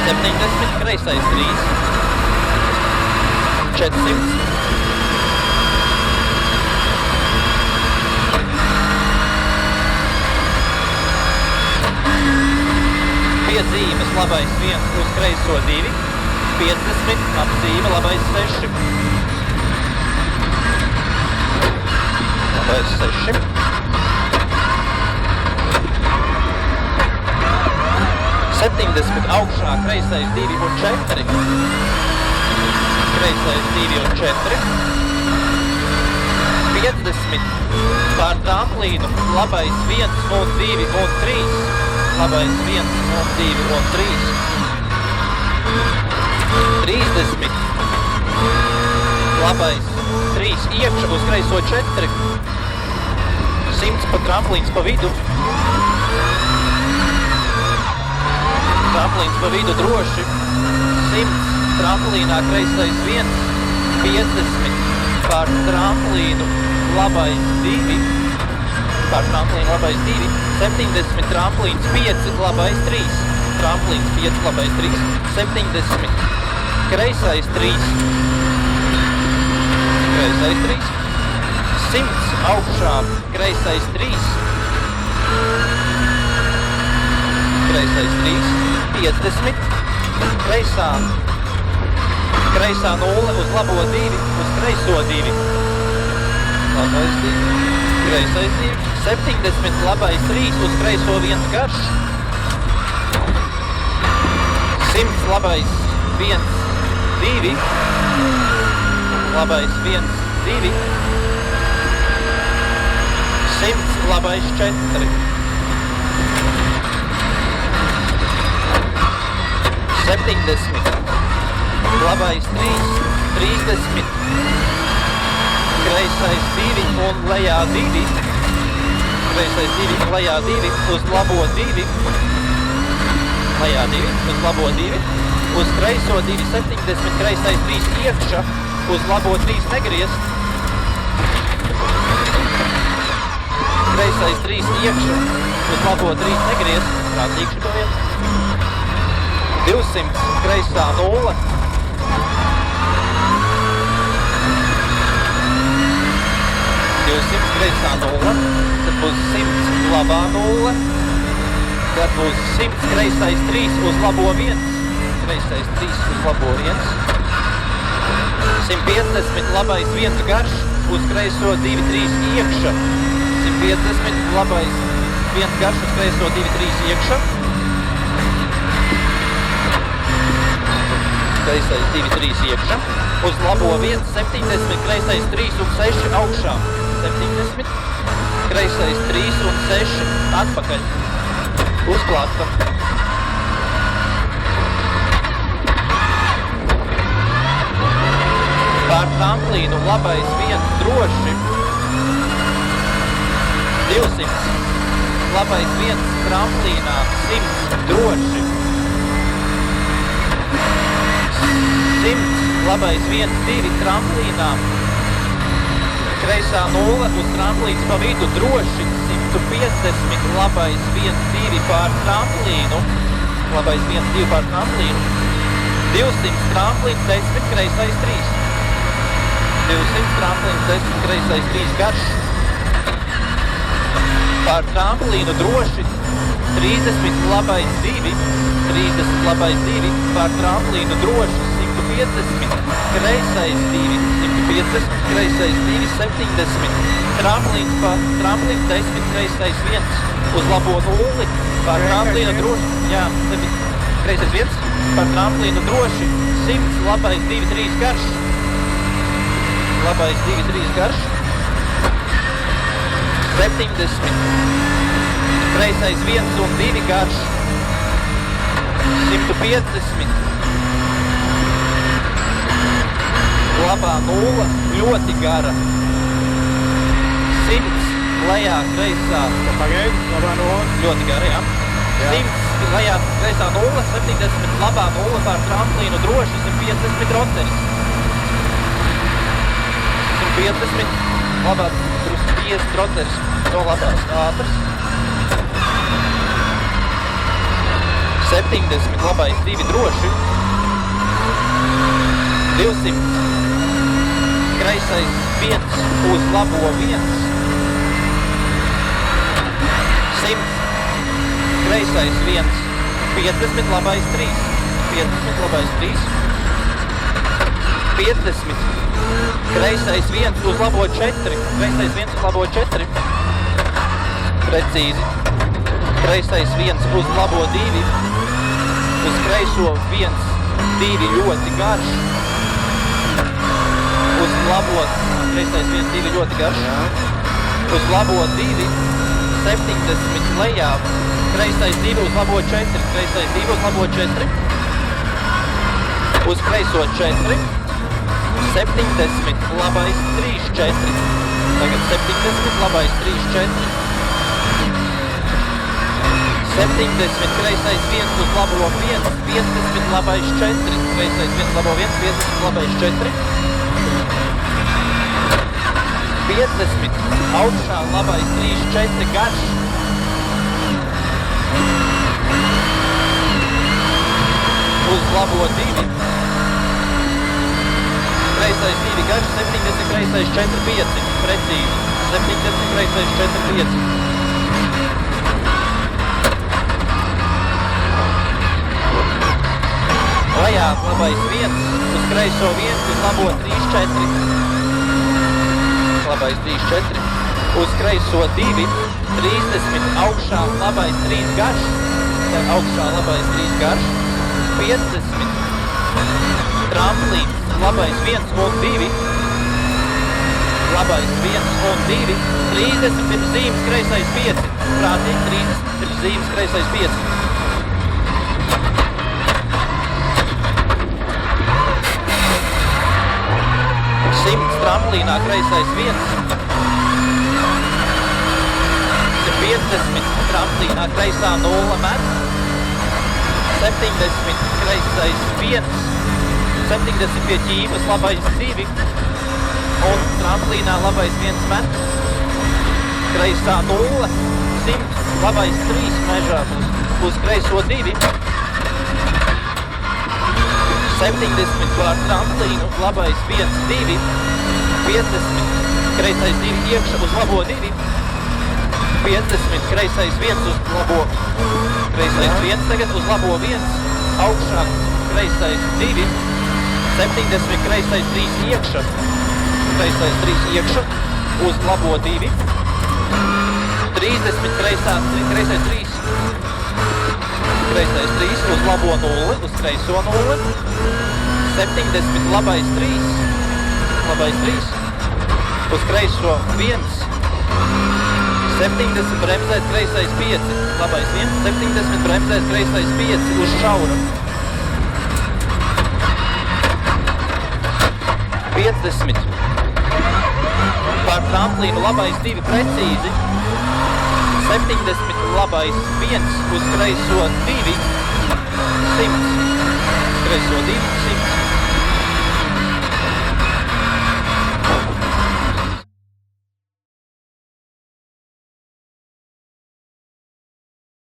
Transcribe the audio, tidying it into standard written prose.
70, kreisais 3, 400, piezīmes labais 1 uz kreiso 2, 50, apzīme labais 6. Labais 6. Septiņdesmit augšā, kreisais 2 un 4. Kreisais 2 un 4. 50 pār tramplīnu, labais 1 un 2 un 3. Labais 1 un 2 un 3. 30. Labais 3 iekšā uz kreiso 4. 100 pa tramplīns pa vidu. Tramplīns pa vidu droši. 100 tramplīnā kreisais 1. 50 pār tramplīnu labais 2. Pār tramplīnu labais 2. 70 tramplīns 5 labais 3. Tramplīns 5 labais 3. 70 kreisais 3. Kreisais 3. 100 augšā kreisais 3. Kreisais 3. 50. Kreisā 0 uz labo 2, uz kreiso 2. Labais 2. Kreisais 2. 70 labais 3 uz kreiso 1 garš. 100 labais 1, 2. Labais 1, 2. 100 labais 4. 70 labais 3, 30. Kreisais 2 un lejā 2. Kreisais 2 un lejā 2 uz labo 2. Lejā 2 uz labo 2. Uz kreiso 2, 70, kreisais 3 iekšā, uz labo 3 negriezt. Kreisais 3 iekšā, uz labo 3 negriezt. Prātīgšu to vien. 200, kreisā 0. 200, kreisā 0. Tad būs 100, labā 0. Tad būs 100, kreisais 3 uz labo 1. Kreisais 3 uz labo 1. 150 labais 1 garš, uz kreiso 2, 3 iekšā. 150 labais 1 garš, uz kreiso 2, 3 iekšā. Kreisais 2, 3 iekšā. Uz labo 1, 70, kreisais 3 un 6 augšā. 70, kreisais 3 un 6 atpakaļ. Uzplāstam. Pār tramplīnu labais 1 droši. 200. Labais 1 tramplīnā 100 droši. 100. Labais 1, 2 tramplīnā. Kreisā 0 uz tramplīns pa vidu droši. 150. Labais 1, 2 pār tramplīnu. Labais 1, 2 pār tramplīnu. 200 tramplīns 10, kreisais 3. 200 tramplīns 10, kreisais 3 garš. Pār tramplīnu droši 30 labais 2, 30 labais 2, pār tramplīnu droši 150, kreisais 2, 150, kreisais 2, 70, tramplīns 10, kreisais 1, uz labo 0, pār tramplīnu droši, jā, kreisais 1, pār tramplīnu droši 100, labais 2, 3 garš. Labais 2, 3 garš. 70. Kreisais 1 un 2 garš. 150. Labā 0, ļoti gara. 100 lejā kreisā. Pagaidi, labā 0. Ļoti gara, jā. 100 lejā kreisā 0, 70 labā 0 pār tramplīnu droši, 150 roteris. 150, labā 50 roteris, no labās ātras. 70, labais 2 droši, 200, kreisais 1 uz labo 1, 100, kreisais 1, 50, labais 3, 50, labais 3, 50, kreisais 1 uz labo 4, kreisais 1 uz labo 4, precīzi, kreisais 1 uz labo 2, uz kreiso 1, 2 ļoti garš, uz labo, kreisais 1, 2 ļoti garš, uz labo 2, 70 lejā, kreisais 2 uz labo 4, kreisais 2 uz labo 4, uz kreiso 4, 70, labais 3, 4, tagad 70, labais 3, 4, 70, kreisais 1 uz labo 1, 50, labais 4, kreisais 1 labo 1, 50, labais 4, 50, augšā labais 3, 4, garš, uz labo 2, kreisais 2 garš, 70, kreisais 4, 5, precīzi, 70, kreisais 4, 5. Lejā labais 1, uz kreiso 1, uz labo 3, 4. Labais 3, 4. Uz kreiso 2, 30, augšā labais 3 garš. Augšā labais 3 garš. 50. Tramplīns, labais 1 un 2. Labais 1 un 2. 30 pirms zīmes, kreisais 5. Prātīgi, 30 pirms zīmes, kreisais 5. 100 tramplīnā, kreisais 1. 50 tramplīnā, kreisā 0 met. 70 kreisais 1. 70 pie ķīmas, labais 2. Un tramplīnā labais 1 met. Kreisā 0. 100, labais 3 mežā uz kreiso 2. 70 pār tramplīnu, labais 1, 2, 50, kreisais 2 iekša uz labo 2, 50, kreisais 1 uz labo, kreisais 1 tagad uz labo 1, augšā kreisais 2, 70, kreisais 3 iekša, kreisais 3 iekša uz labo 2, 30, kreisais 3, kreisais 3 uz labo 0, uz kreiso 0, 70, labais 3, uz kreiso 1, 70, bremzēt kreisais 5, labais 1, 70, bremzēt kreisais 5, uz šaura. 50, pār tramplīnu, labais 2, precīzi, 70, labais 1, uz kreiso 2, 100, kreiso 2,